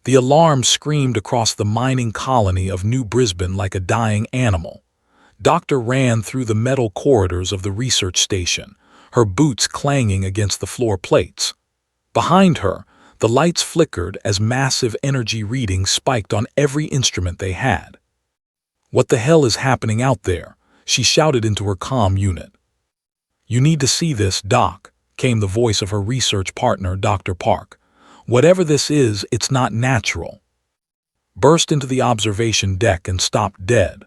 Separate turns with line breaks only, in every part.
The alarm screamed across the mining colony of New Brisbane like a dying animal. Doctor ran through the metal corridors of the research station, her boots clanging against the floor plates. Behind her, the lights flickered as massive energy readings spiked on every instrument they had. "What the hell is happening out there?" she shouted into her comm unit. "You need to see this, Doc," came the voice of her research partner, Dr. Park. "Whatever this is, it's not natural." Burst into the observation deck and stopped dead.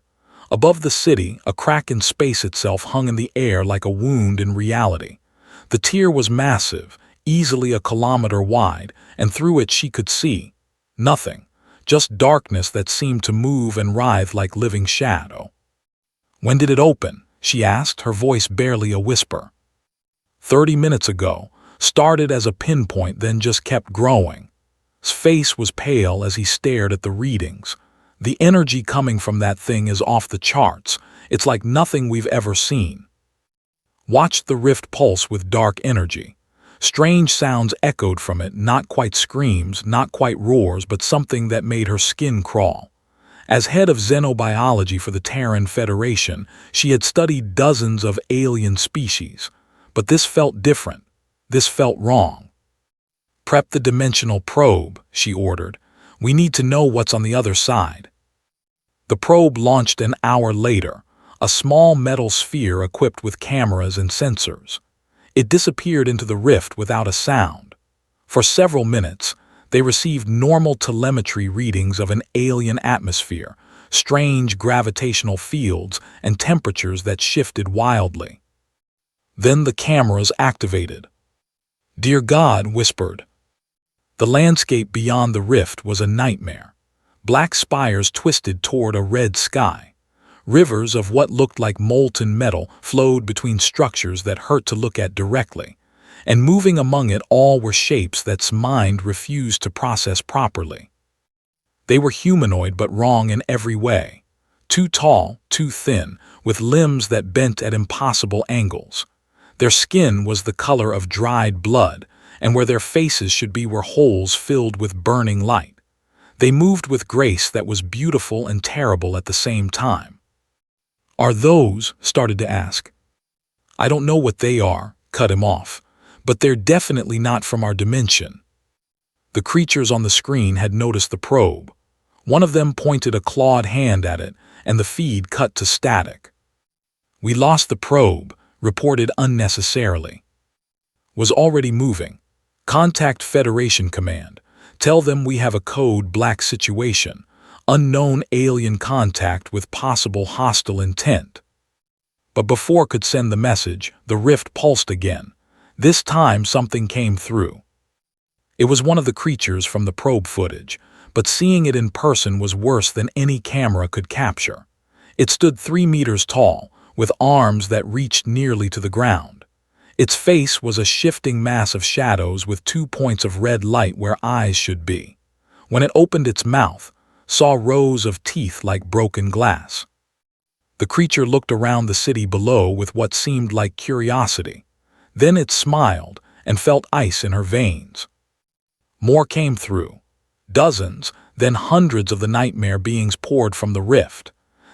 Above the city, a crack in space itself hung in the air like a wound in reality. The tear was massive, easily a kilometer wide, and through it she could see nothing, just darkness that seemed to move and writhe like living shadow. "When did it open?" she asked, her voice barely a whisper. 30 minutes ago. Started as a pinpoint, then just kept growing." His face was pale as he stared at the readings. "The energy coming from that thing is off the charts. It's like nothing we've ever seen." Watched the rift pulse with dark energy. Strange sounds echoed from it, not quite screams, not quite roars, but something that made her skin crawl. As head of xenobiology for the Terran Federation, she had studied dozens of alien species. But this felt different. This felt wrong. "Prep the dimensional probe," she ordered. "We need to know what's on the other side." The probe launched an hour later, a small metal sphere equipped with cameras and sensors. It disappeared into the rift without a sound. For several minutes, they received normal telemetry readings of an alien atmosphere, strange gravitational fields, and temperatures that shifted wildly. Then the cameras activated. "Dear God," whispered. The landscape beyond the rift was a nightmare. Black spires twisted toward a red sky. Rivers of what looked like molten metal flowed between structures that hurt to look at directly, and moving among it all were shapes that mind refused to process properly. They were humanoid but wrong in every way. Too tall, too thin, with limbs that bent at impossible angles. Their skin was the color of dried blood, and where their faces should be were holes filled with burning light. They moved with grace that was beautiful and terrible at the same time. "Are those?" started to ask. "I don't know what they are," cut him off, "but they're definitely not from our dimension." The creatures on the screen had noticed the probe. One of them pointed a clawed hand at it, and the feed cut to static. "We lost the probe," reported unnecessarily. "Was already moving. Contact Federation Command. Tell them we have a code black situation. Unknown alien contact with possible hostile intent." But before could send the message, the rift pulsed again. This time something came through. It was one of the creatures from the probe footage, but seeing it in person was worse than any camera could capture. It stood 3 meters tall, with arms that reached nearly to the ground. Its face was a shifting mass of shadows with 2 points of red light where eyes should be. When it opened its mouth, saw rows of teeth like broken glass. The creature looked around the city below with what seemed like curiosity. Then it smiled and felt ice in her veins. More came through. Dozens, then hundreds of the nightmare beings poured from the rift.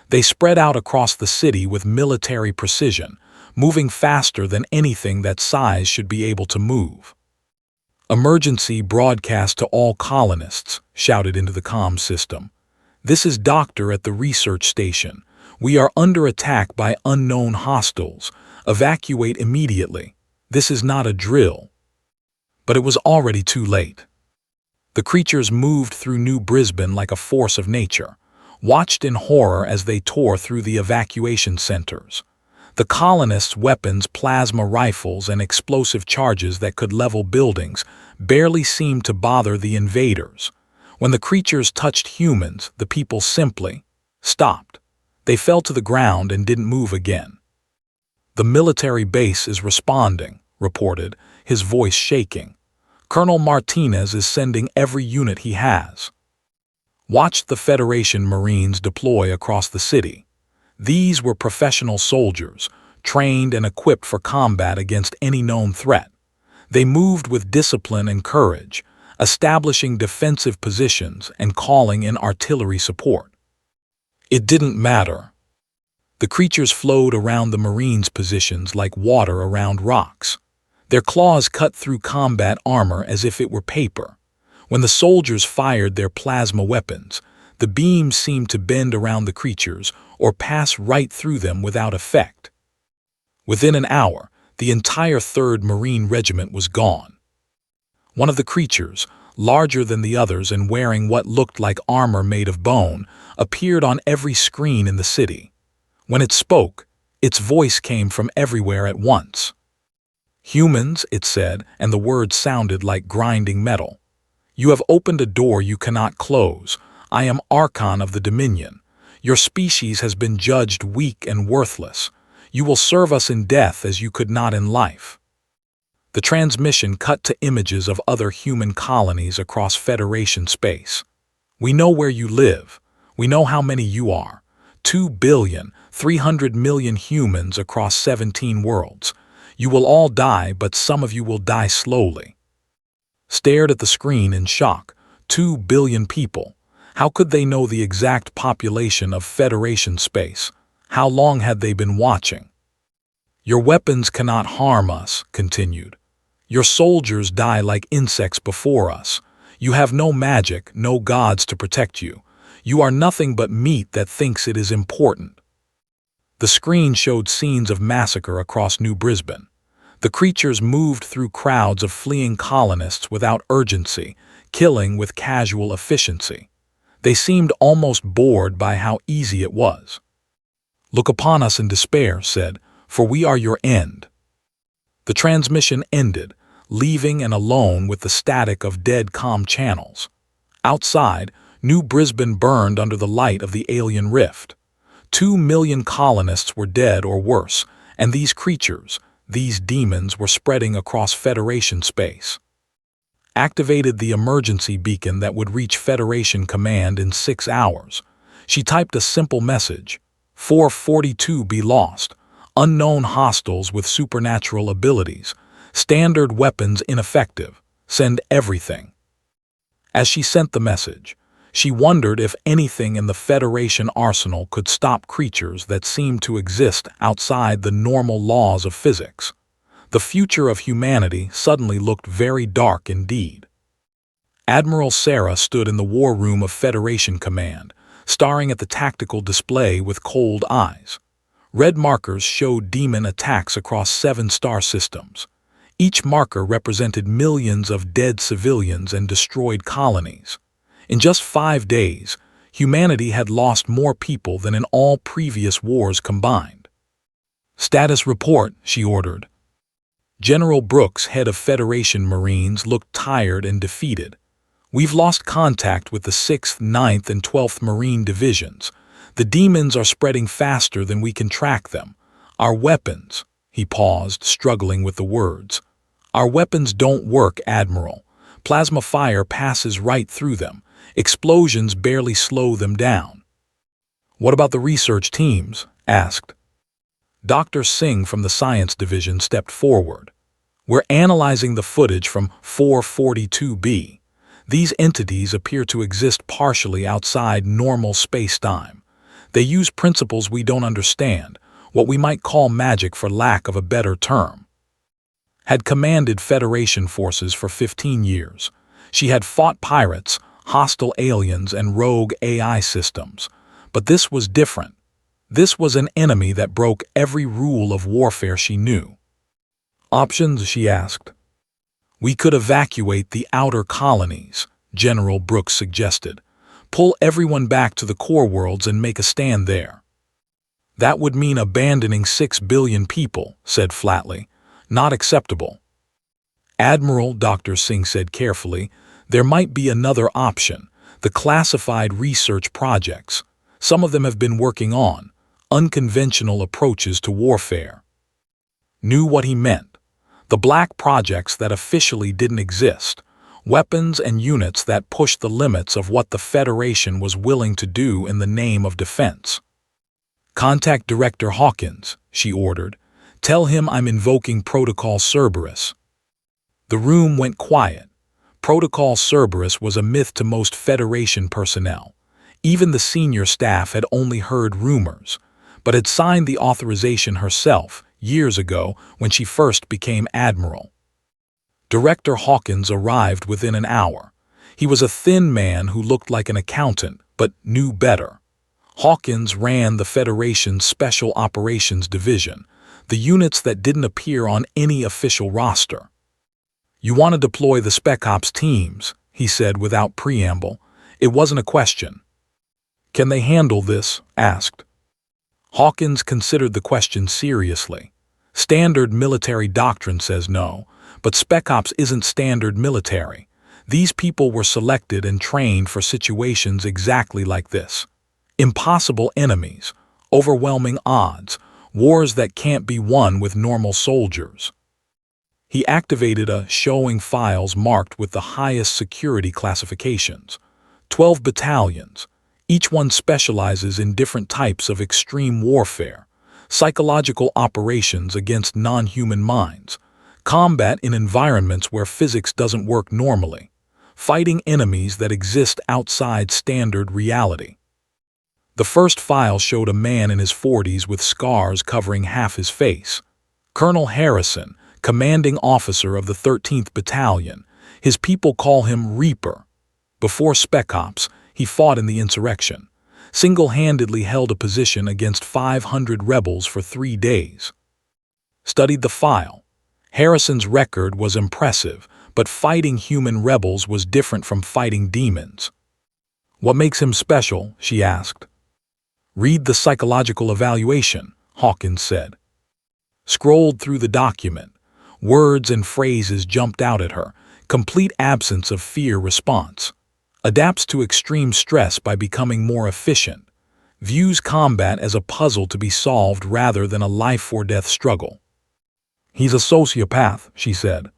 They spread out across the city with military precision, moving faster than anything that size should be able to move. "Emergency broadcast to all colonists," shouted into the comm system. "This is Doctor at the research station. We are under attack by unknown hostiles. Evacuate immediately. This is not a drill." But it was already too late. The creatures moved through New Brisbane like a force of nature, watched in horror as they tore through the evacuation centers. The colonists' weapons, plasma rifles, and explosive charges that could level buildings barely seemed to bother the invaders. When the creatures touched humans, the people simply stopped. They fell to the ground and didn't move again. "The military base is responding," reported, his voice shaking. "Colonel Martinez is sending every unit he has." Watched the Federation Marines deploy across the city. These were professional soldiers, trained and equipped for combat against any known threat. They moved with discipline and courage, establishing defensive positions and calling in artillery support. It didn't matter. The creatures flowed around the Marines' positions like water around rocks. Their claws cut through combat armor as if it were paper. When the soldiers fired their plasma weapons, the beams seemed to bend around the creatures or pass right through them without effect. Within an hour, the entire 3rd Marine Regiment was gone. One of the creatures, larger than the others and wearing what looked like armor made of bone, appeared on every screen in the city. When it spoke, its voice came from everywhere at once. "Humans," it said, and the words sounded like grinding metal. "You have opened a door you cannot close. I am Archon of the Dominion. Your species has been judged weak and worthless. You will serve us in death as you could not in life." The transmission cut to images of other human colonies across Federation space. "We know where you live. We know how many you are. 2,300,000,000 humans across 17 worlds. You will all die, but some of you will die slowly." Stared at the screen in shock. 2 billion people. How could they know the exact population of Federation space? How long had they been watching? "Your weapons cannot harm us," continued. "Your soldiers die like insects before us. You have no magic, no gods to protect you. You are nothing but meat that thinks it is important." The screen showed scenes of massacre across New Brisbane. The creatures moved through crowds of fleeing colonists without urgency, killing with casual efficiency. They seemed almost bored by how easy it was. "Look upon us in despair," said, "for we are your end." The transmission ended, leaving and alone with the static of dead comm channels. Outside, New Brisbane burned under the light of the alien rift. 2 million colonists were dead or worse, and these creatures, these demons, were spreading across Federation space. Activated the emergency beacon that would reach Federation command in 6 hours. She typed a simple message: 442 be lost. Unknown hostiles with supernatural abilities. Standard weapons ineffective. Send everything. As she sent the message, she wondered if anything in the Federation arsenal could stop creatures that seemed to exist outside the normal laws of physics. The future of humanity suddenly looked very dark indeed. Admiral Sarah stood in the war room of Federation Command, staring at the tactical display with cold eyes. Red markers showed demon attacks across 7 star systems. Each marker represented millions of dead civilians and destroyed colonies. In just 5 days, humanity had lost more people than in all previous wars combined. "Status report," she ordered. General Brooks, head of Federation Marines, looked tired and defeated. "We've lost contact with the 6th, 9th, and 12th Marine Divisions. The demons are spreading faster than we can track them. Our weapons—" He paused, struggling with the words. "Our weapons don't work, Admiral. Plasma fire passes right through them. Explosions barely slow them down." "What about the research teams?" asked. Dr. Singh from the Science Division stepped forward. "We're analyzing the footage from 442B. These entities appear to exist partially outside normal space-time. They use principles we don't understand, what we might call magic for lack of a better term." Had commanded Federation forces for 15 years. She had fought pirates, hostile aliens, and rogue AI systems. But this was different. This was an enemy that broke every rule of warfare she knew. "Options?" she asked. "We could evacuate the outer colonies," General Brooks suggested. "Pull everyone back to the core worlds and make a stand there." "That would mean abandoning 6 billion people," said flatly. "Not acceptable." "Admiral," Dr. Singh said carefully, "there might be another option, the classified research projects. Some of them have been working on unconventional approaches to warfare." Knew what he meant. The black projects that officially didn't exist. Weapons and units that pushed the limits of what the Federation was willing to do in the name of defense. "Contact Director Hawkins," she ordered. "Tell him I'm invoking Protocol Cerberus." The room went quiet. Protocol Cerberus was a myth to most Federation personnel. Even the senior staff had only heard rumors, but had signed the authorization herself years ago when she first became Admiral. Director Hawkins arrived within an hour. He was a thin man who looked like an accountant, but knew better. Hawkins ran the Federation's Special Operations Division, the units that didn't appear on any official roster. "You want to deploy the Spec Ops teams," he said without preamble. It wasn't a question. "Can they handle this?" asked. Hawkins considered the question seriously. Standard military doctrine says no, but Spec Ops isn't standard military. These people were selected and trained for situations exactly like this. Impossible enemies, overwhelming odds, wars that can't be won with normal soldiers. He activated a showing files marked with the highest security classifications. 12 battalions. Each one specializes in different types of extreme warfare, psychological operations against non-human minds, combat in environments where physics doesn't work normally, fighting enemies that exist outside standard reality. The first file showed a man in his 40s with scars covering half his face. Colonel Harrison, commanding officer of the 13th Battalion. His people call him Reaper. Before Spec Ops, he fought in the insurrection. Single-handedly held a position against 500 rebels for 3 days. Studied the file. Harrison's record was impressive, but fighting human rebels was different from fighting demons. "What makes him special?" she asked. "Read the psychological evaluation," Hawkins said. Scrolled through the document. Words and phrases jumped out at her. Complete absence of fear response. Adapts to extreme stress by becoming more efficient. Views combat as a puzzle to be solved rather than a life-or-death struggle. "He's a sociopath," she said.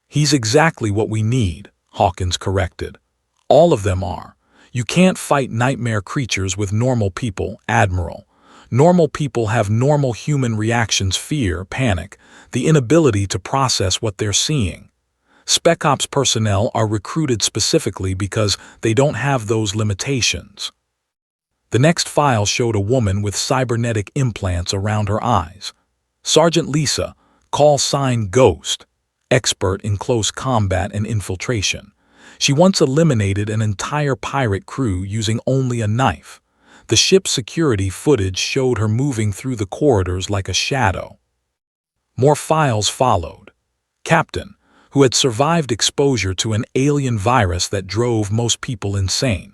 "He's exactly what we need," Hawkins corrected. "All of them are. You can't fight nightmare creatures with normal people, Admiral. Normal people have normal human reactions: fear, panic, the inability to process what they're seeing. Spec Ops personnel are recruited specifically because they don't have those limitations." The next file showed a woman with cybernetic implants around her eyes. Sergeant Lisa, call sign Ghost, expert in close combat and infiltration. She once eliminated an entire pirate crew using only a knife. The ship's security footage showed her moving through the corridors like a shadow. More files followed. Captain, who had survived exposure to an alien virus that drove most people insane.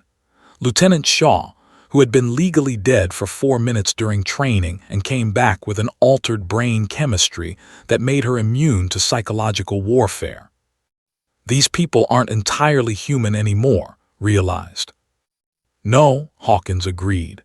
Lieutenant Shaw, who had been legally dead for 4 minutes during training and came back with an altered brain chemistry that made her immune to psychological warfare. These people aren't entirely human anymore, realized. "No," Hawkins agreed.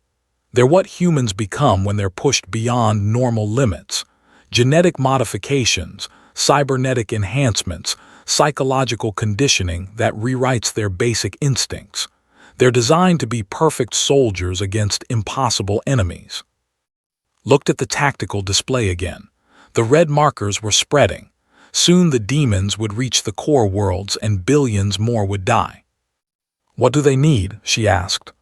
"They're what humans become when they're pushed beyond normal limits. Genetic modifications, cybernetic enhancements, psychological conditioning that rewrites their basic instincts. They're designed to be perfect soldiers against impossible enemies." Looked at the tactical display again. The red markers were spreading. Soon the demons would reach the core worlds and billions more would die. "What do they need?" she asked.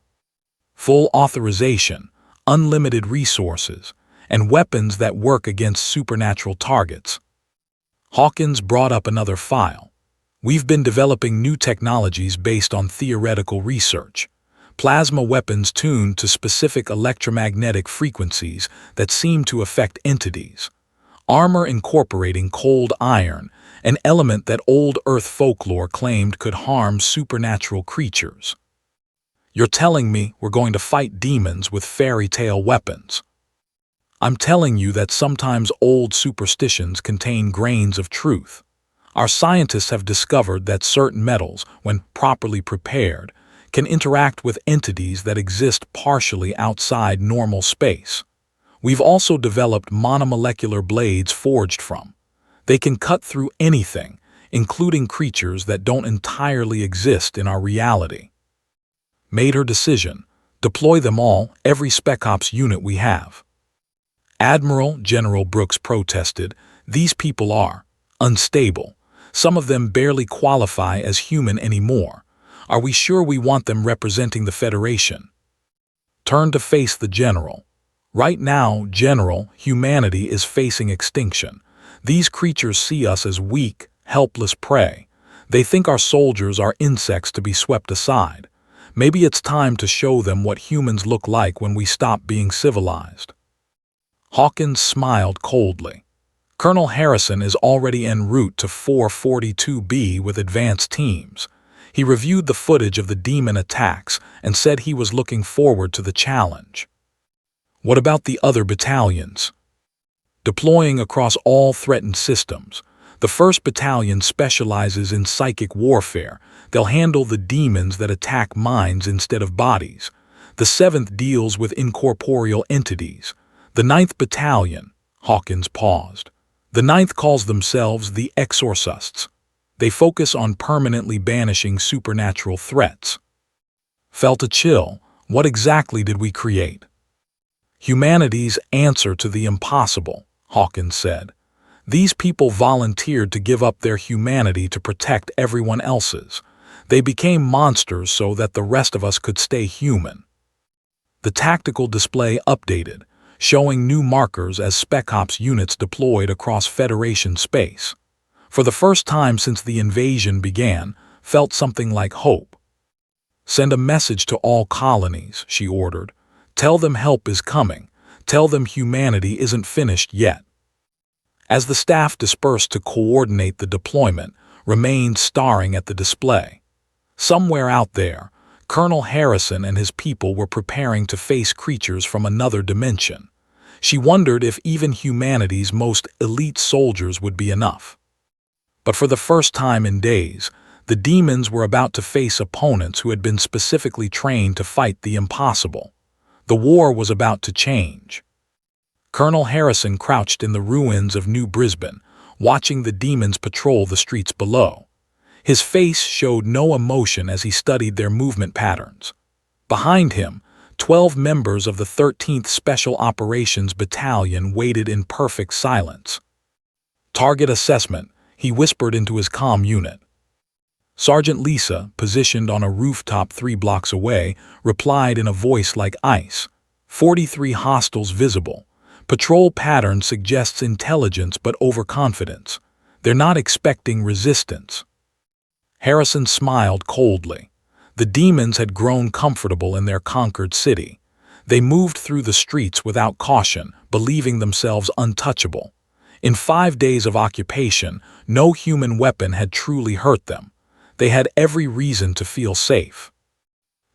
"Full authorization, unlimited resources, and weapons that work against supernatural targets." Hawkins brought up another file. "We've been developing new technologies based on theoretical research. Plasma weapons tuned to specific electromagnetic frequencies that seem to affect entities. Armor incorporating cold iron, an element that old Earth folklore claimed could harm supernatural creatures." "You're telling me we're going to fight demons with fairy tale weapons?" "I'm telling you that sometimes old superstitions contain grains of truth. Our scientists have discovered that certain metals, when properly prepared, can interact with entities that exist partially outside normal space. We've also developed monomolecular blades forged from. They can cut through anything, including creatures that don't entirely exist in our reality." Made her decision. "Deploy them all, every Spec Ops unit we have." "Admiral," General Brooks protested, "these people are unstable. Some of them barely qualify as human anymore. Are we sure we want them representing the Federation? Turn to face the General. Right now, General, humanity is facing extinction. These creatures see us as weak, helpless prey. They think our soldiers are insects to be swept aside. Maybe it's time to show them what humans look like when we stop being civilized. Hawkins smiled coldly. Colonel Harrison is already en route to 442B with advanced teams. He reviewed the footage of the demon attacks and said he was looking forward to the challenge. What about the other battalions? Deploying across all threatened systems. The 1st Battalion specializes in psychic warfare. They'll handle the demons that attack minds instead of bodies. The 7th deals with incorporeal entities. The 9th Battalion, Hawkins paused. The 9th calls themselves the Exorcists. They focus on permanently banishing supernatural threats. Felt a chill. What exactly did we create? Humanity's answer to the impossible, Hawkins said. These people volunteered to give up their humanity to protect everyone else's. They became monsters so that the rest of us could stay human. The tactical display updated, showing new markers as Spec Ops units deployed across Federation space. For the first time since the invasion began, felt something like hope. Send a message to all colonies, she ordered. Tell them help is coming. Tell them humanity isn't finished yet. As the staff dispersed to coordinate the deployment, remained staring at the display. Somewhere out there, Colonel Harrison and his people were preparing to face creatures from another dimension. She wondered if even humanity's most elite soldiers would be enough. But for the first time in days, the demons were about to face opponents who had been specifically trained to fight the impossible. The war was about to change. Colonel Harrison crouched in the ruins of New Brisbane, watching the demons patrol the streets below. His face showed no emotion as he studied their movement patterns. Behind him, 12 members of the 13th Special Operations Battalion waited in perfect silence. Target assessment, he whispered into his comm unit. Sergeant Lisa, positioned on a rooftop 3 blocks away, replied in a voice like ice. 43 hostiles visible. Patrol pattern suggests intelligence but overconfidence. They're not expecting resistance. Harrison smiled coldly. The demons had grown comfortable in their conquered city. They moved through the streets without caution, believing themselves untouchable. In 5 days of occupation, no human weapon had truly hurt them. They had every reason to feel safe.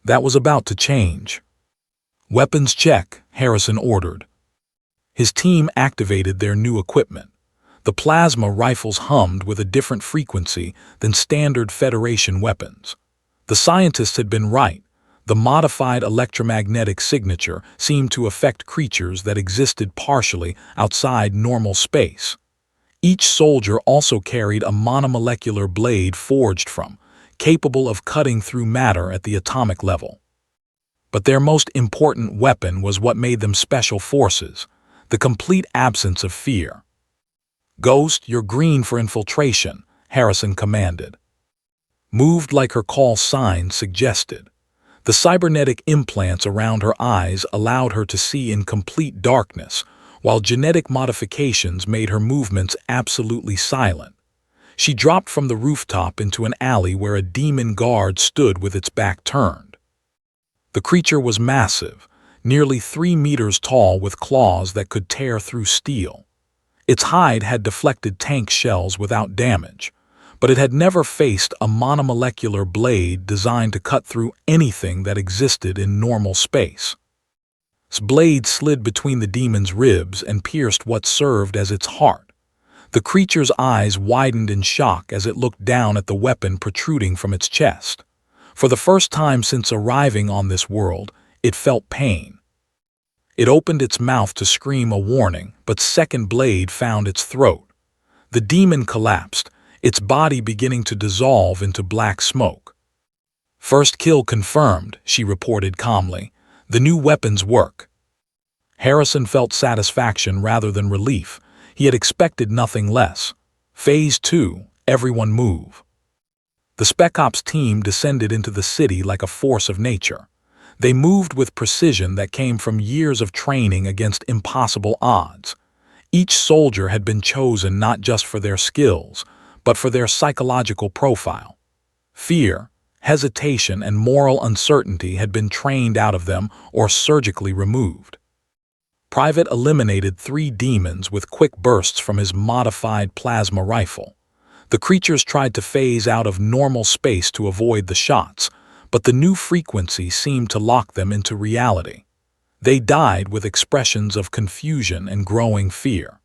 That was about to change. Weapons check, Harrison ordered. His team activated their new equipment. The plasma rifles hummed with a different frequency than standard Federation weapons. The scientists had been right. The modified electromagnetic signature seemed to affect creatures that existed partially outside normal space. Each soldier also carried a monomolecular blade forged from, capable of cutting through matter at the atomic level. But their most important weapon was what made them special forces, the complete absence of fear. Ghost, you're green for infiltration, Harrison commanded. Moved like her call sign suggested. The cybernetic implants around her eyes allowed her to see in complete darkness, while genetic modifications made her movements absolutely silent. She dropped from the rooftop into an alley where a demon guard stood with its back turned. The creature was massive, nearly 3 meters tall with claws that could tear through steel. Its hide had deflected tank shells without damage, but it had never faced a monomolecular blade designed to cut through anything that existed in normal space. Its blade slid between the demon's ribs and pierced what served as its heart. The creature's eyes widened in shock as it looked down at the weapon protruding from its chest. For the first time since arriving on this world, it felt pain. It opened its mouth to scream a warning, but second blade found its throat. The demon collapsed, its body beginning to dissolve into black smoke. First kill confirmed, she reported calmly. The new weapons work. Harrison felt satisfaction rather than relief. He had expected nothing less. Phase 2, Everyone move. The Spec Ops team descended into the city like a force of nature. They moved with precision that came from years of training against impossible odds. Each soldier had been chosen not just for their skills, but for their psychological profile. Fear, hesitation, and moral uncertainty had been trained out of them or surgically removed. Private eliminated 3 demons with quick bursts from his modified plasma rifle. The creatures tried to phase out of normal space to avoid the shots, but the new frequency seemed to lock them into reality. They died with expressions of confusion and growing fear.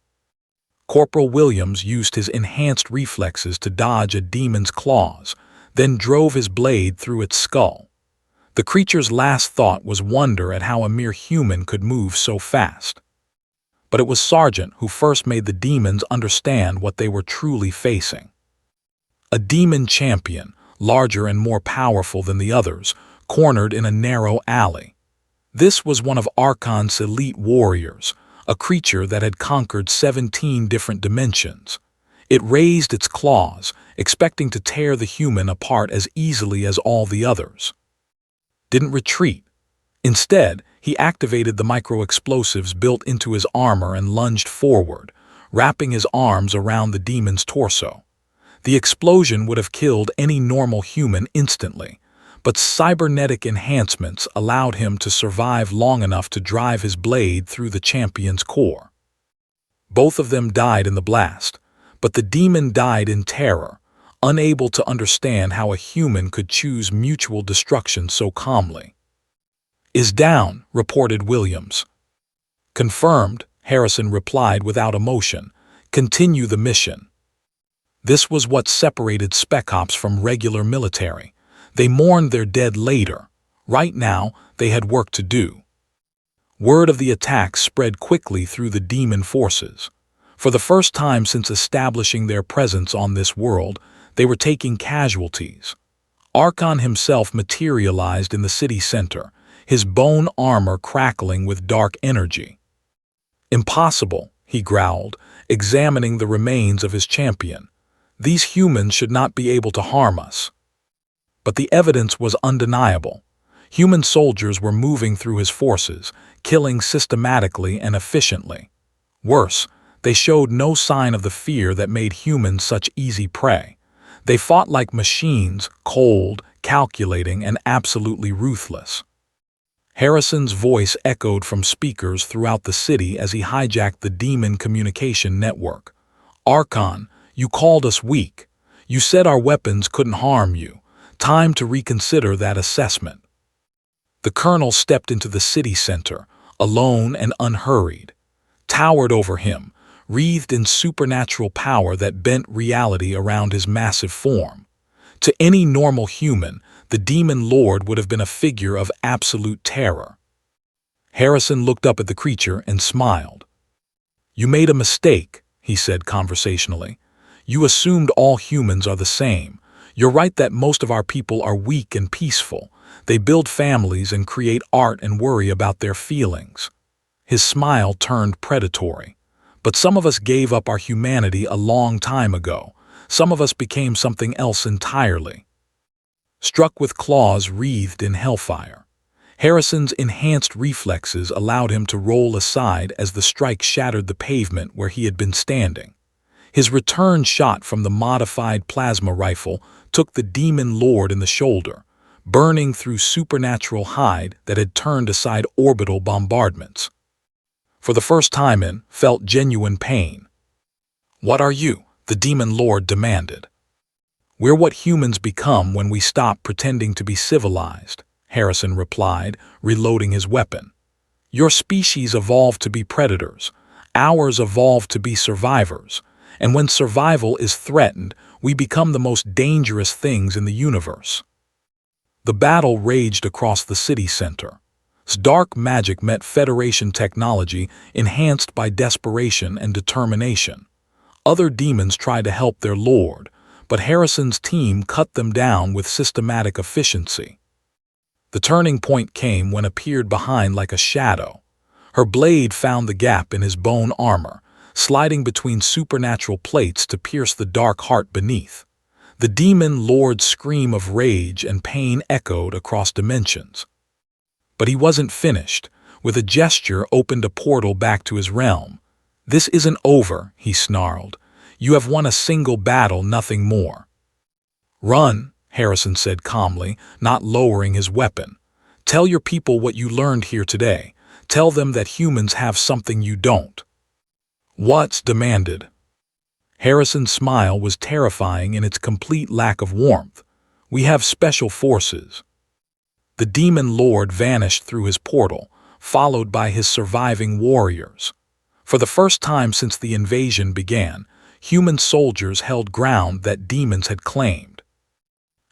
Corporal Williams used his enhanced reflexes to dodge a demon's claws, then drove his blade through its skull. The creature's last thought was wonder at how a mere human could move so fast. But it was Sargent who first made the demons understand what they were truly facing. A demon champion, larger and more powerful than the others, cornered in a narrow alley. This was one of Archon's elite warriors, a creature that had conquered 17 different dimensions. It raised its claws, expecting to tear the human apart as easily as all the others. Didn't retreat. Instead, he activated the micro-explosives built into his armor and lunged forward, wrapping his arms around the demon's torso. The explosion would have killed any normal human instantly, but cybernetic enhancements allowed him to survive long enough to drive his blade through the champion's core. Both of them died in the blast, but the demon died in terror, unable to understand how a human could choose mutual destruction so calmly. "Is down," reported Williams. "Confirmed," Harrison replied without emotion. "Continue the mission." This was what separated Spec Ops from regular military. They mourned their dead later. Right now, they had work to do. Word of the attack spread quickly through the demon forces. For the first time since establishing their presence on this world, they were taking casualties. Archon himself materialized in the city center, his bone armor crackling with dark energy. "Impossible," he growled, examining the remains of his champion. "These humans should not be able to harm us." But the evidence was undeniable. Human soldiers were moving through his forces, killing systematically and efficiently. Worse, they showed no sign of the fear that made humans such easy prey. They fought like machines, cold, calculating, and absolutely ruthless. Harrison's voice echoed from speakers throughout the city as he hijacked the demon communication network. "Archon, you called us weak. You said our weapons couldn't harm you. Time to reconsider that assessment." The colonel stepped into the city center, alone and unhurried. Towered over him, wreathed in supernatural power that bent reality around his massive form. To any normal human, the demon lord would have been a figure of absolute terror. Harrison looked up at the creature and smiled. "You made a mistake," he said conversationally. "You assumed all humans are the same. You're right that most of our people are weak and peaceful. They build families and create art and worry about their feelings." His smile turned predatory. "But some of us gave up our humanity a long time ago. Some of us became something else entirely." Struck with claws wreathed in hellfire. Harrison's enhanced reflexes allowed him to roll aside as the strike shattered the pavement where he had been standing. His return shot from the modified plasma rifle took the demon lord in the shoulder, burning through supernatural hide that had turned aside orbital bombardments. For the first time felt genuine pain. "What are you?" the demon lord demanded. "We're what humans become when we stop pretending to be civilized," Harrison replied, reloading his weapon. "Your species evolved to be predators. Ours evolved to be survivors. And when survival is threatened, we become the most dangerous things in the universe." The battle raged across the city center. Dark magic met Federation technology enhanced by desperation and determination. Other demons tried to help their lord, but Harrison's team cut them down with systematic efficiency. The turning point came when appeared behind like a shadow. Her blade found the gap in his bone armor, sliding between supernatural plates to pierce the dark heart beneath. The demon lord's scream of rage and pain echoed across dimensions. But he wasn't finished. With a gesture, opened a portal back to his realm. "This isn't over," he snarled. "You have won a single battle, nothing more." "Run," Harrison said calmly, not lowering his weapon. "Tell your people what you learned here today. Tell them that humans have something you don't." "What's?" demanded. Harrison's smile was terrifying in its complete lack of warmth. "We have special forces." The demon lord vanished through his portal, followed by his surviving warriors. For the first time since the invasion began, human soldiers held ground that demons had claimed.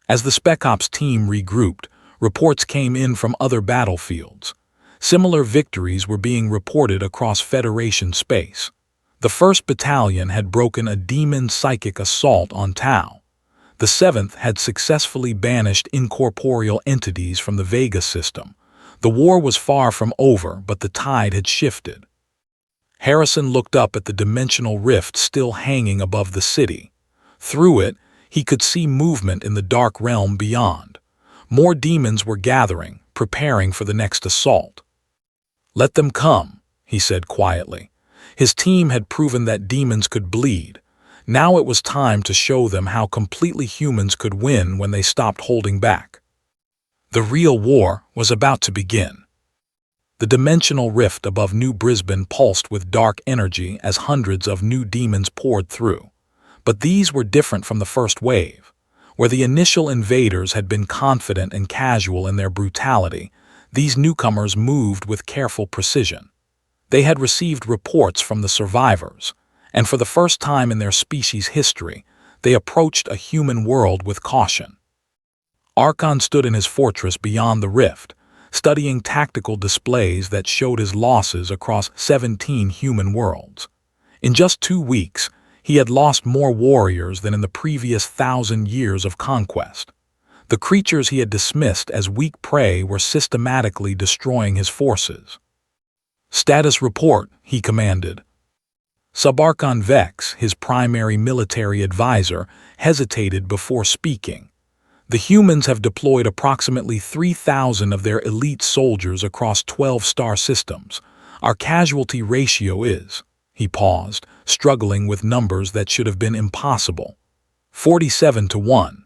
As the Spec Ops team regrouped, reports came in from other battlefields. Similar victories were being reported across Federation space. The 1st Battalion had broken a demon psychic assault on Tau. The 7th had successfully banished incorporeal entities from the Vega system. The war was far from over, but the tide had shifted. Harrison looked up at the dimensional rift still hanging above the city. Through it, he could see movement in the dark realm beyond. More demons were gathering, preparing for the next assault. "Let them come," he said quietly. His team had proven that demons could bleed. Now it was time to show them how completely humans could win when they stopped holding back. The real war was about to begin. The dimensional rift above New Brisbane pulsed with dark energy as hundreds of new demons poured through. But these were different from the first wave. Where the initial invaders had been confident and casual in their brutality, these newcomers moved with careful precision. They had received reports from the survivors, and for the first time in their species' history, they approached a human world with caution. Archon stood in his fortress beyond the rift, studying tactical displays that showed his losses across 17 human worlds. In just 2 weeks, he had lost more warriors than in the previous 1,000 years of conquest. The creatures he had dismissed as weak prey were systematically destroying his forces. "Status report," he commanded. Subarchon Vex, his primary military advisor, hesitated before speaking. "The humans have deployed approximately 3,000 of their elite soldiers across 12 star systems. Our casualty ratio is..." He paused, struggling with numbers that should have been impossible. 47 to 1.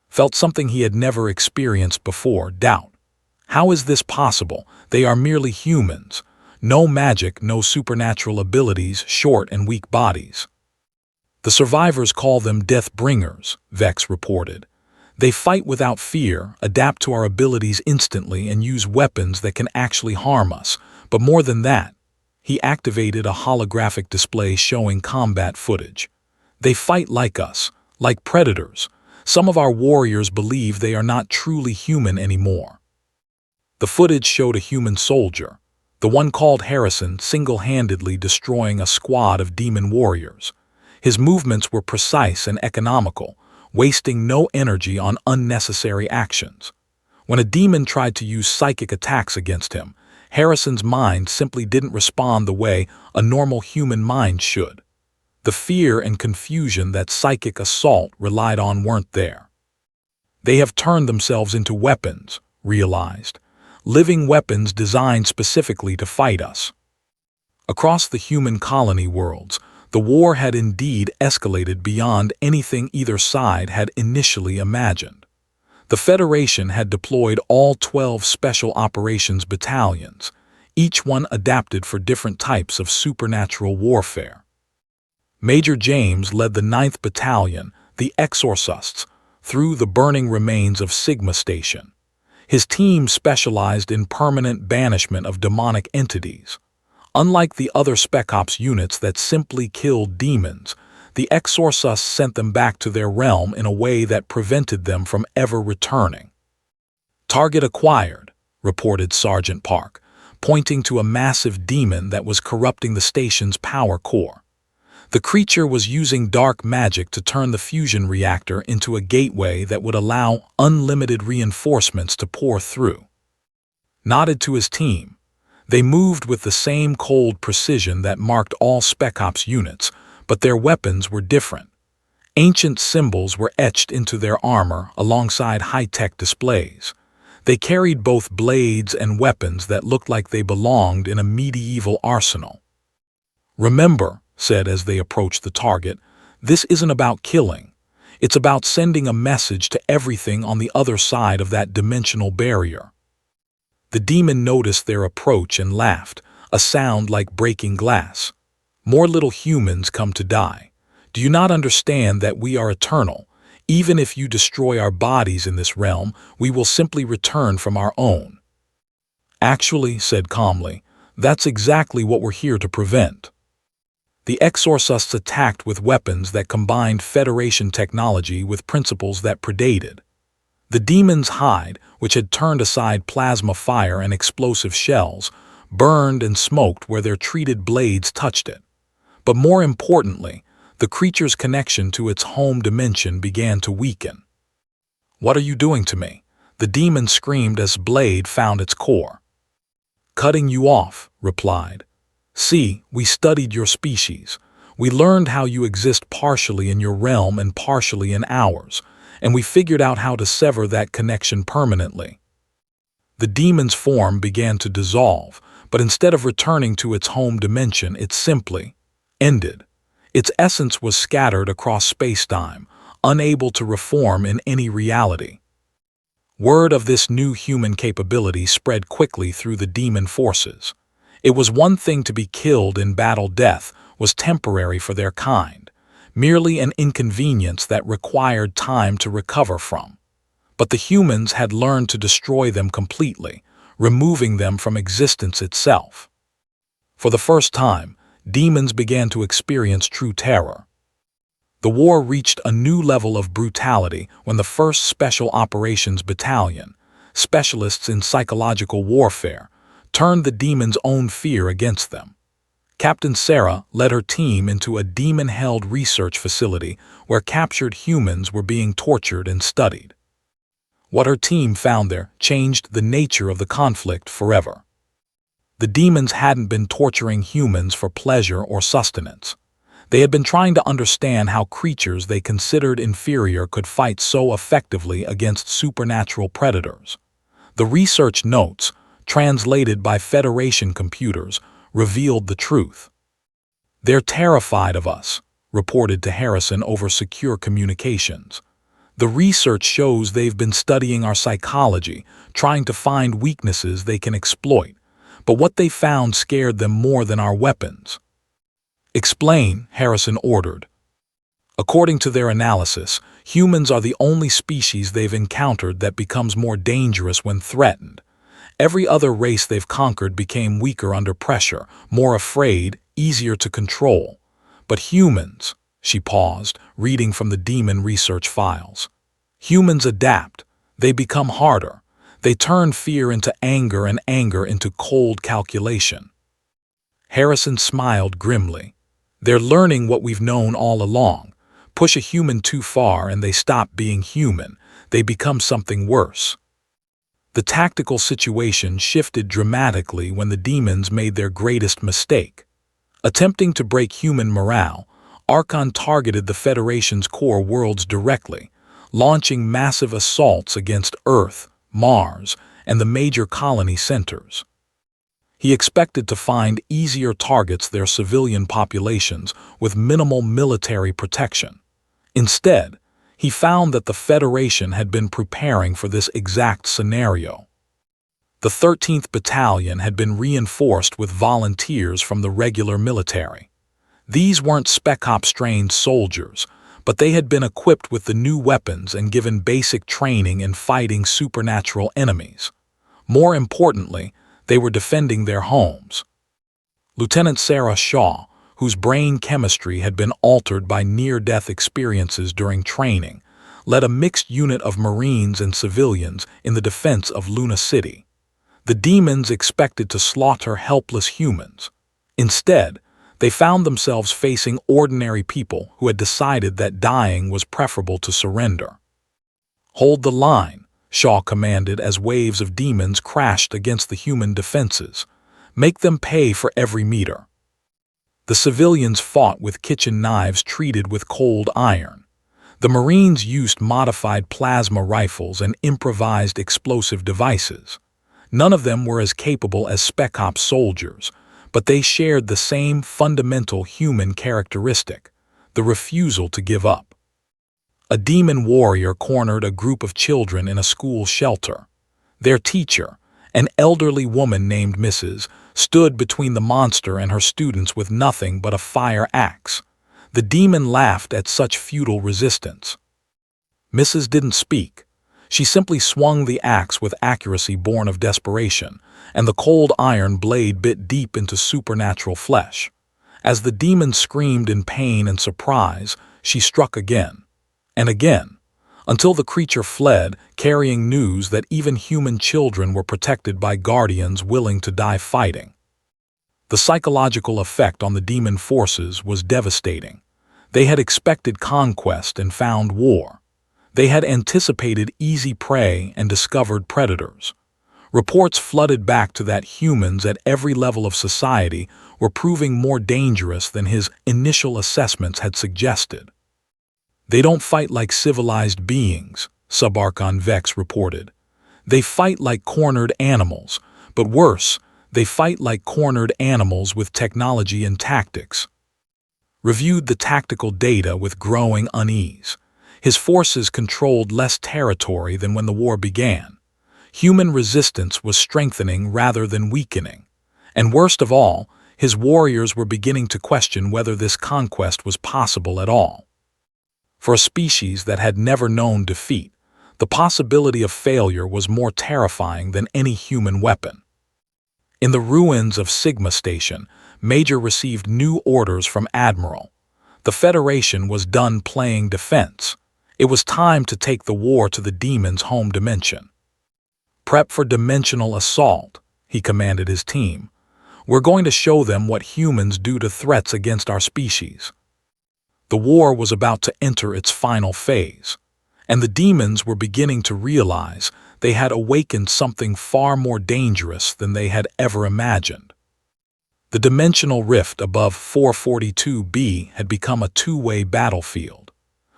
Felt something he had never experienced before, doubt. How is this possible? They are merely humans. No magic, no supernatural abilities, short and weak bodies. "The survivors call them Death Bringers," Vex reported. "They fight without fear, adapt to our abilities instantly, and use weapons that can actually harm us. But more than that," he activated a holographic display showing combat footage. "They fight like us, like predators. Some of our warriors believe they are not truly human anymore." The footage showed a human soldier, the one called Harrison, single-handedly destroying a squad of demon warriors. His movements were precise and economical, wasting no energy on unnecessary actions. When a demon tried to use psychic attacks against him, Harrison's mind simply didn't respond the way a normal human mind should. The fear and confusion that psychic assault relied on weren't there. "They have turned themselves into weapons," realized. "Living weapons designed specifically to fight us." Across the human colony worlds, the war had indeed escalated beyond anything either side had initially imagined. The Federation had deployed all 12 Special Operations Battalions, each one adapted for different types of supernatural warfare. Major James led the 9th Battalion, the Exorcists, through the burning remains of Sigma Station. His team specialized in permanent banishment of demonic entities. Unlike the other Spec Ops units that simply killed demons, the Exorcists sent them back to their realm in a way that prevented them from ever returning. "Target acquired," reported Sergeant Park, pointing to a massive demon that was corrupting the station's power core. The creature was using dark magic to turn the fusion reactor into a gateway that would allow unlimited reinforcements to pour through. Nodded to his team. They moved with the same cold precision that marked all Spec Ops units, but their weapons were different. Ancient symbols were etched into their armor alongside high-tech displays. They carried both blades and weapons that looked like they belonged in a medieval arsenal. "Remember," said as they approached the target, "this isn't about killing. It's about sending a message to everything on the other side of that dimensional barrier." The demon noticed their approach and laughed, a sound like breaking glass. "More little humans come to die. Do you not understand that we are eternal? Even if you destroy our bodies in this realm, we will simply return from our own." "Actually," said calmly, "that's exactly what we're here to prevent." The exorcists attacked with weapons that combined Federation technology with principles that predated. The demon's hide, which had turned aside plasma fire and explosive shells, burned and smoked where their treated blades touched it. But more importantly, the creature's connection to its home dimension began to weaken. "What are you doing to me?" the demon screamed as blade found its core. "Cutting you off," replied. "See, we studied your species. We learned how you exist partially in your realm and partially in ours, and we figured out how to sever that connection permanently." The demon's form began to dissolve, but instead of returning to its home dimension, it simply ended. Its essence was scattered across space-time, unable to reform in any reality. Word of this new human capability spread quickly through the demon forces. It was one thing to be killed in battle. Death was temporary for their kind, merely an inconvenience that required time to recover from. But the humans had learned to destroy them completely, removing them from existence itself. For the first time, demons began to experience true terror. The war reached a new level of brutality when the 1st Special Operations Battalion, specialists in psychological warfare, turned the demons' own fear against them. Captain Sarah led her team into a demon-held research facility where captured humans were being tortured and studied. What her team found there changed the nature of the conflict forever. The demons hadn't been torturing humans for pleasure or sustenance. They had been trying to understand how creatures they considered inferior could fight so effectively against supernatural predators. The research notes, translated by Federation computers, revealed the truth. "They're terrified of us," reported to Harrison over secure communications. "The research shows they've been studying our psychology, trying to find weaknesses they can exploit, but what they found scared them more than our weapons." "Explain," Harrison ordered. "According to their analysis, humans are the only species they've encountered that becomes more dangerous when threatened. Every other race they've conquered became weaker under pressure, more afraid, easier to control. But humans," she paused, reading from the demon research files. "Humans adapt. They become harder. They turn fear into anger and anger into cold calculation." Harrison smiled grimly. "They're learning what we've known all along. Push a human too far and they stop being human. They become something worse." The tactical situation shifted dramatically when the demons made their greatest mistake. Attempting to break human morale, Archon targeted the Federation's core worlds directly, launching massive assaults against Earth, Mars, and the major colony centers. He expected to find easier targets their civilian populations with minimal military protection. Instead, he found that the Federation had been preparing for this exact scenario. The 13th Battalion had been reinforced with volunteers from the regular military. These weren't Spec Ops-trained soldiers, but they had been equipped with the new weapons and given basic training in fighting supernatural enemies. More importantly, they were defending their homes. Lieutenant Sarah Shaw, whose brain chemistry had been altered by near-death experiences during training, led a mixed unit of Marines and civilians in the defense of Luna City. The demons expected to slaughter helpless humans. Instead, they found themselves facing ordinary people who had decided that dying was preferable to surrender. "Hold the line," Shaw commanded as waves of demons crashed against the human defenses. Make them pay for every meter. The civilians fought with kitchen knives treated with cold iron. The Marines used modified plasma rifles and improvised explosive devices. None of them were as capable as Spec Ops soldiers, but they shared the same fundamental human characteristic: the refusal to give up. A demon warrior cornered a group of children in a school shelter. Their teacher, an elderly woman named Mrs., stood between the monster and her students with nothing but a fire axe. The demon laughed at such futile resistance. Mrs. didn't speak. She simply swung the axe with accuracy born of desperation, and the cold iron blade bit deep into supernatural flesh. As the demon screamed in pain and surprise, she struck again and again, until the creature fled, carrying news that even human children were protected by guardians willing to die fighting. The psychological effect on the demon forces was devastating. They had expected conquest and found war. They had anticipated easy prey and discovered predators. Reports flooded back to that humans at every level of society were proving more dangerous than his initial assessments had suggested. "They don't fight like civilized beings," Subarchon Vex reported. "They fight like cornered animals, but worse, they fight like cornered animals with technology and tactics." Reviewed the tactical data with growing unease. His forces controlled less territory than when the war began. Human resistance was strengthening rather than weakening. And worst of all, his warriors were beginning to question whether this conquest was possible at all. For a species that had never known defeat, the possibility of failure was more terrifying than any human weapon. In the ruins of Sigma Station, Major received new orders from Admiral. The Federation was done playing defense. It was time to take the war to the demon's home dimension. "Prep for dimensional assault," he commanded his team. "We're going to show them what humans do to threats against our species." The war was about to enter its final phase, and the demons were beginning to realize they had awakened something far more dangerous than they had ever imagined. The dimensional rift above 442B had become a two-way battlefield.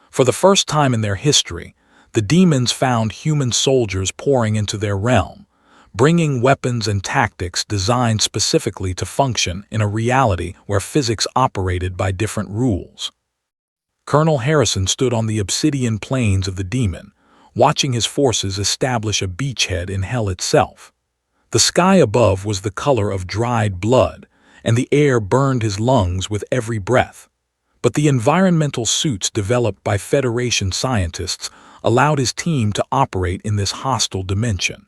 For the first time in their history, the demons found human soldiers pouring into their realm, bringing weapons and tactics designed specifically to function in a reality where physics operated by different rules. Colonel Harrison stood on the obsidian plains of the demon, watching his forces establish a beachhead in hell itself. The sky above was the color of dried blood, and the air burned his lungs with every breath. But the environmental suits developed by Federation scientists allowed his team to operate in this hostile dimension.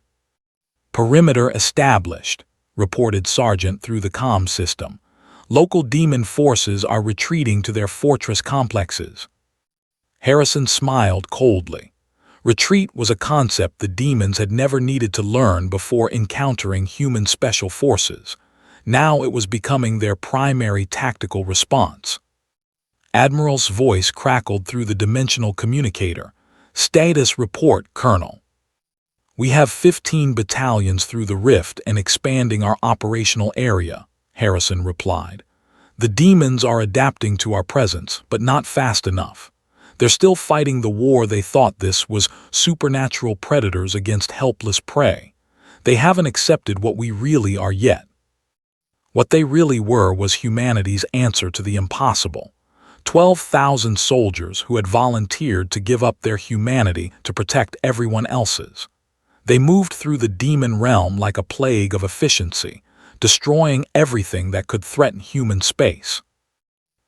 "Perimeter established," reported Sergeant through the comm system. "Local demon forces are retreating to their fortress complexes." Harrison smiled coldly. Retreat was a concept the demons had never needed to learn before encountering human special forces. Now it was becoming their primary tactical response. Admiral's voice crackled through the dimensional communicator. "Status report, Colonel. We have 15 battalions through the rift and expanding our operational area," Harrison replied. "The demons are adapting to our presence, but not fast enough. They're still fighting the war they thought this was supernatural predators against helpless prey. They haven't accepted what we really are yet." What they really were was humanity's answer to the impossible. 12,000 soldiers who had volunteered to give up their humanity to protect everyone else's. They moved through the demon realm like a plague of efficiency, destroying everything that could threaten human space.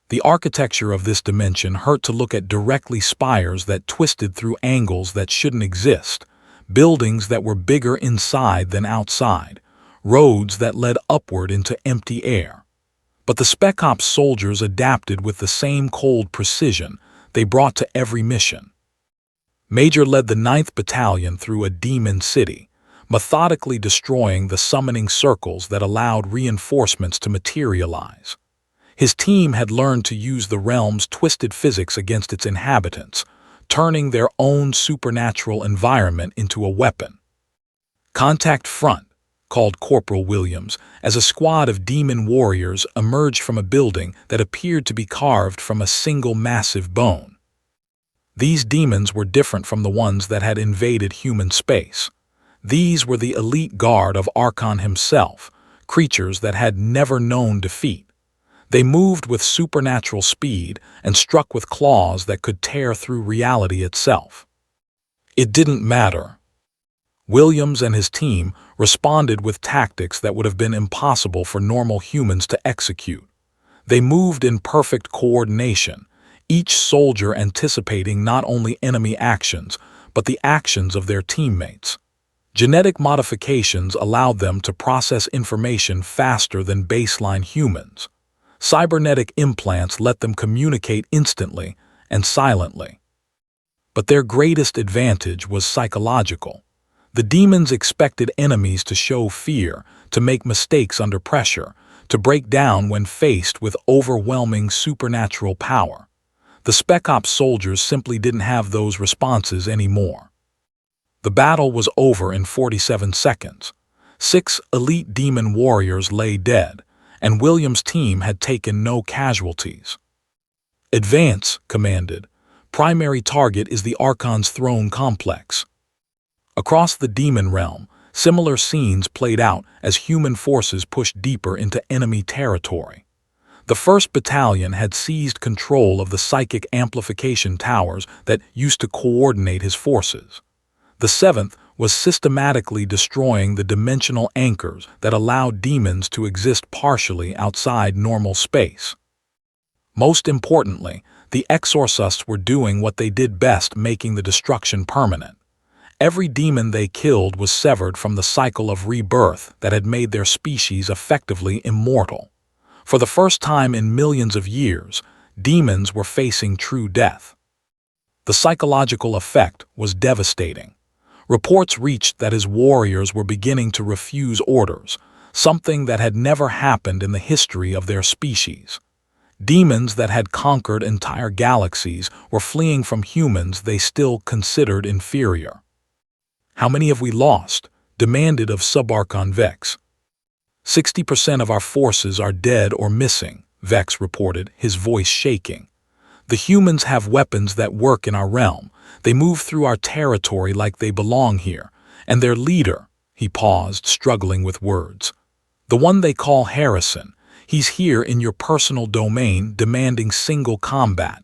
The architecture of this dimension hurt to look at. Directly spires that twisted through angles that shouldn't exist, buildings that were bigger inside than outside, roads that led upward into empty air. But the Spec Ops soldiers adapted with the same cold precision they brought to every mission. Major led the 9th Battalion through a demon city, methodically destroying the summoning circles that allowed reinforcements to materialize. His team had learned to use the realm's twisted physics against its inhabitants, turning their own supernatural environment into a weapon. "Contact front," called Corporal Williams, as a squad of demon warriors emerged from a building that appeared to be carved from a single massive bone. These demons were different from the ones that had invaded human space. These were the elite guard of Archon himself, creatures that had never known defeat. They moved with supernatural speed and struck with claws that could tear through reality itself. It didn't matter. Williams and his team responded with tactics that would have been impossible for normal humans to execute. They moved in perfect coordination, each soldier anticipating not only enemy actions, but the actions of their teammates. Genetic modifications allowed them to process information faster than baseline humans. Cybernetic implants let them communicate instantly and silently. But their greatest advantage was psychological. The demons expected enemies to show fear, to make mistakes under pressure, to break down when faced with overwhelming supernatural power. The Spec Ops soldiers simply didn't have those responses anymore. The battle was over in 47 seconds. 6 elite demon warriors lay dead, and Williams' team had taken no casualties. "Advance," commanded. "Primary target is the Archon's throne complex." Across the demon realm, similar scenes played out as human forces pushed deeper into enemy territory. The 1st Battalion had seized control of the psychic amplification towers that used to coordinate his forces. The 7th was systematically destroying the dimensional anchors that allowed demons to exist partially outside normal space. Most importantly, the exorcists were doing what they did best, making the destruction permanent. Every demon they killed was severed from the cycle of rebirth that had made their species effectively immortal. For the first time in millions of years, demons were facing true death. The psychological effect was devastating. Reports reached that his warriors were beginning to refuse orders, something that had never happened in the history of their species. Demons that had conquered entire galaxies were fleeing from humans they still considered inferior. "How many have we lost?" demanded of Subarchon Vex. 60% of our forces are dead or missing, Vex reported, his voice shaking. "The humans have weapons that work in our realm. They move through our territory like they belong here. And their leader," he paused, struggling with words, "the one they call Harrison, he's here in your personal domain demanding single combat."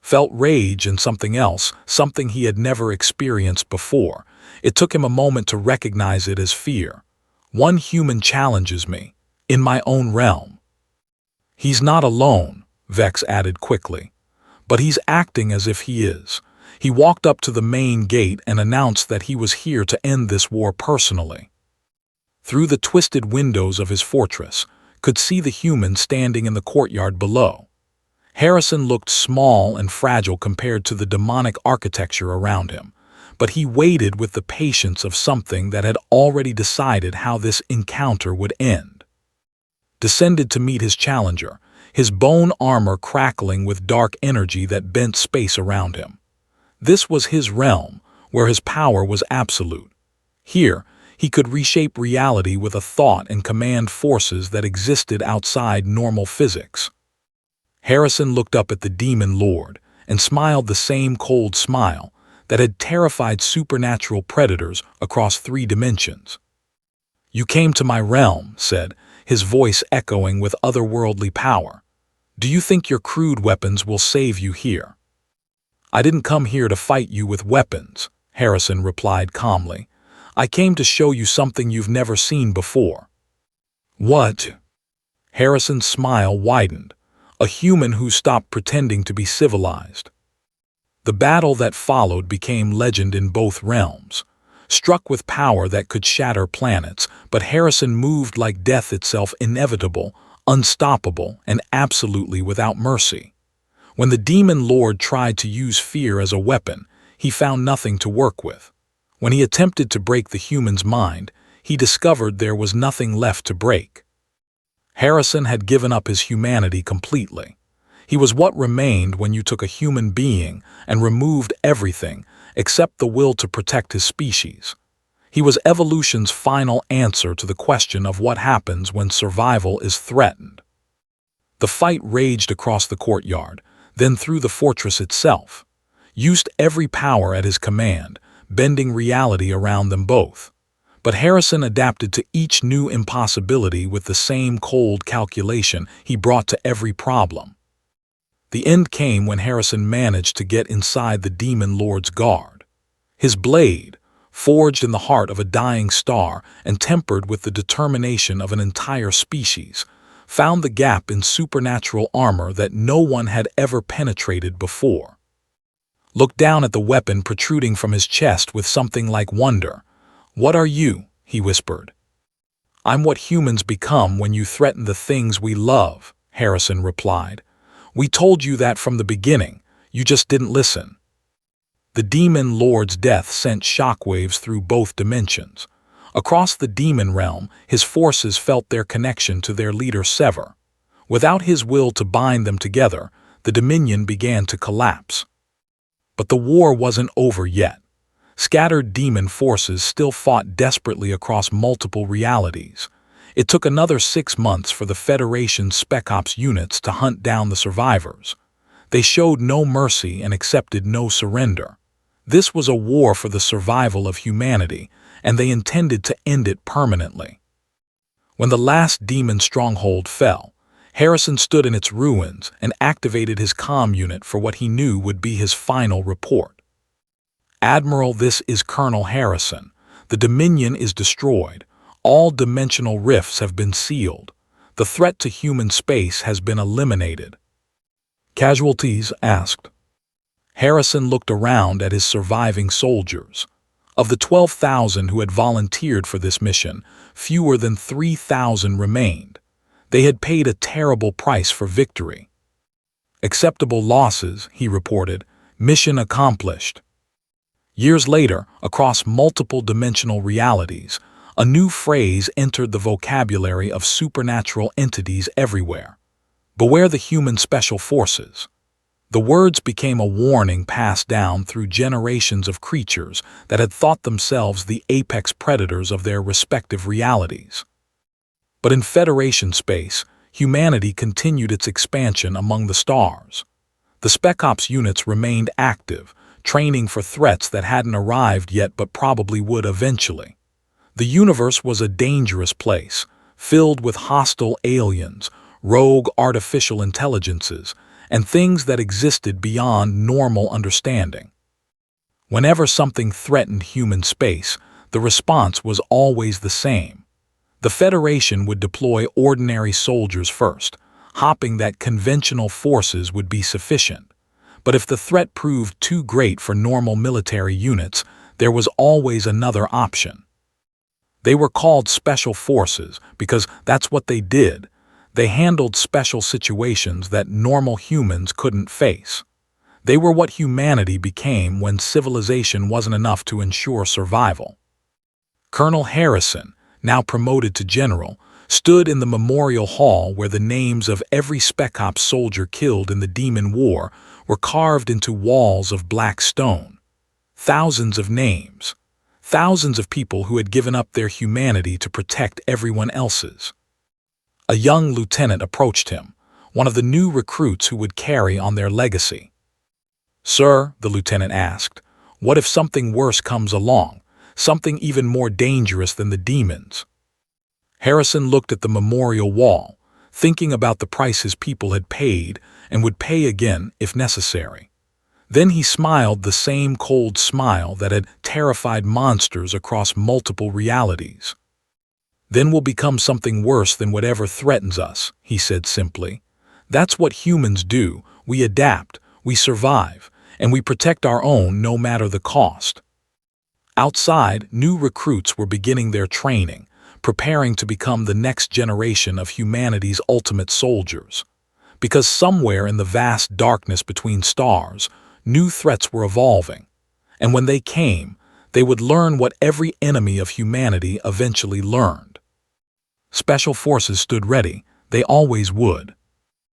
Felt rage and something else, something he had never experienced before. It took him a moment to recognize it as fear. "One human challenges me, in my own realm." "He's not alone," Vex added quickly. "But he's acting as if he is." He walked up to the main gate and announced that he was here to end this war personally. Through the twisted windows of his fortress, could see the humans standing in the courtyard below. Harrison looked small and fragile compared to the demonic architecture around him, but he waited with the patience of something that had already decided how this encounter would end. Descended to meet his challenger, his bone armor crackling with dark energy that bent space around him. This was his realm, where his power was absolute. Here, he could reshape reality with a thought and command forces that existed outside normal physics. Harrison looked up at the demon lord and smiled the same cold smile that had terrified supernatural predators across 3 dimensions. "You came to my realm," said, his voice echoing with otherworldly power. "Do you think your crude weapons will save you here?" "I didn't come here to fight you with weapons," Harrison replied calmly. "I came to show you something you've never seen before." "What?" Harrison's smile widened. A human who stopped pretending to be civilized. The battle that followed became legend in both realms. Struck with power that could shatter planets, but Harrison moved like death itself, inevitable, unstoppable, and absolutely without mercy. When the demon lord tried to use fear as a weapon, he found nothing to work with. When he attempted to break the human's mind, he discovered there was nothing left to break. Harrison had given up his humanity completely. He was what remained when you took a human being and removed everything except the will to protect his species. He was evolution's final answer to the question of what happens when survival is threatened. The fight raged across the courtyard, then through the fortress itself. Used every power at his command, bending reality around them both. But Harrison adapted to each new impossibility with the same cold calculation he brought to every problem. The end came when Harrison managed to get inside the Demon Lord's guard. His blade, forged in the heart of a dying star and tempered with the determination of an entire species, found the gap in supernatural armor that no one had ever penetrated before. Looked down at the weapon protruding from his chest with something like wonder. "What are you?" he whispered. "I'm what humans become when you threaten the things we love," Harrison replied. "We told you that from the beginning, you just didn't listen." The Demon Lord's death sent shockwaves through both dimensions. Across the demon realm, his forces felt their connection to their leader sever. Without his will to bind them together, the Dominion began to collapse. But the war wasn't over yet. Scattered demon forces still fought desperately across multiple realities. It took another 6 months for the Federation's Spec Ops units to hunt down the survivors. They showed no mercy and accepted no surrender. This was a war for the survival of humanity, and they intended to end it permanently. When the last demon stronghold fell, Harrison stood in its ruins and activated his comm unit for what he knew would be his final report. "Admiral, this is Colonel Harrison. The Dominion is destroyed. All dimensional rifts have been sealed. The threat to human space has been eliminated." "Casualties?" asked. Harrison looked around at his surviving soldiers. Of the 12,000 who had volunteered for this mission, fewer than 3,000 remained. They had paid a terrible price for victory. "Acceptable losses," he reported. "Mission accomplished." Years later, across multiple dimensional realities, a new phrase entered the vocabulary of supernatural entities everywhere. "Beware the human special forces." The words became a warning passed down through generations of creatures that had thought themselves the apex predators of their respective realities. But in Federation space, humanity continued its expansion among the stars. The Spec Ops units remained active, training for threats that hadn't arrived yet but probably would eventually. The universe was a dangerous place, filled with hostile aliens, rogue artificial intelligences, and things that existed beyond normal understanding. Whenever something threatened human space, the response was always the same. The Federation would deploy ordinary soldiers first, hoping that conventional forces would be sufficient. But if the threat proved too great for normal military units, there was always another option. They were called Special Forces because that's what they did. They handled special situations that normal humans couldn't face. They were what humanity became when civilization wasn't enough to ensure survival. Colonel Harrison, now promoted to general, stood in the memorial hall where the names of every Spec Ops soldier killed in the Demon War were carved into walls of black stone. Thousands of names. Thousands of people who had given up their humanity to protect everyone else's. A young lieutenant approached him, one of the new recruits who would carry on their legacy. "Sir," the lieutenant asked, "what if something worse comes along, something even more dangerous than the demons?" Harrison looked at the memorial wall, thinking about the prices people had paid and would pay again if necessary. Then he smiled the same cold smile that had terrified monsters across multiple realities. "Then we'll become something worse than whatever threatens us," he said simply. "That's what humans do. We adapt, we survive, and we protect our own no matter the cost." Outside, new recruits were beginning their training, preparing to become the next generation of humanity's ultimate soldiers. Because somewhere in the vast darkness between stars, new threats were evolving. And when they came, they would learn what every enemy of humanity eventually learned. Special forces stood ready. They always would.